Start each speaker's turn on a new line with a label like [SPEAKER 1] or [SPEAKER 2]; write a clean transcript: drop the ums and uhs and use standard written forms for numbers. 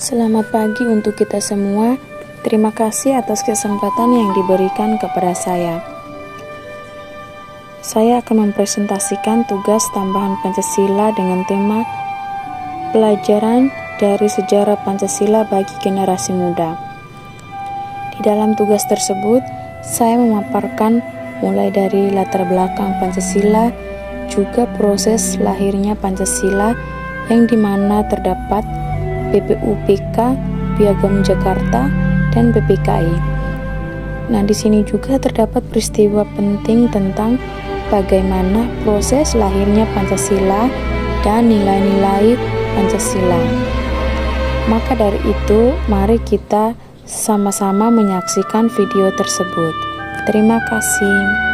[SPEAKER 1] Selamat pagi untuk kita semua. Terima kasih atas kesempatan yang diberikan kepada saya. Saya akan mempresentasikan tugas tambahan Pancasila dengan tema Pelajaran dari Sejarah Pancasila bagi Generasi Muda. Di dalam tugas tersebut, saya memaparkan mulai dari latar belakang Pancasila, juga proses lahirnya Pancasila yang dimana terdapat BPUPK, Piagam Jakarta, dan PPKI. Nah, di sini juga terdapat peristiwa penting tentang bagaimana proses lahirnya Pancasila dan nilai-nilai Pancasila. Maka dari itu, mari kita sama-sama menyaksikan video tersebut. Terima kasih.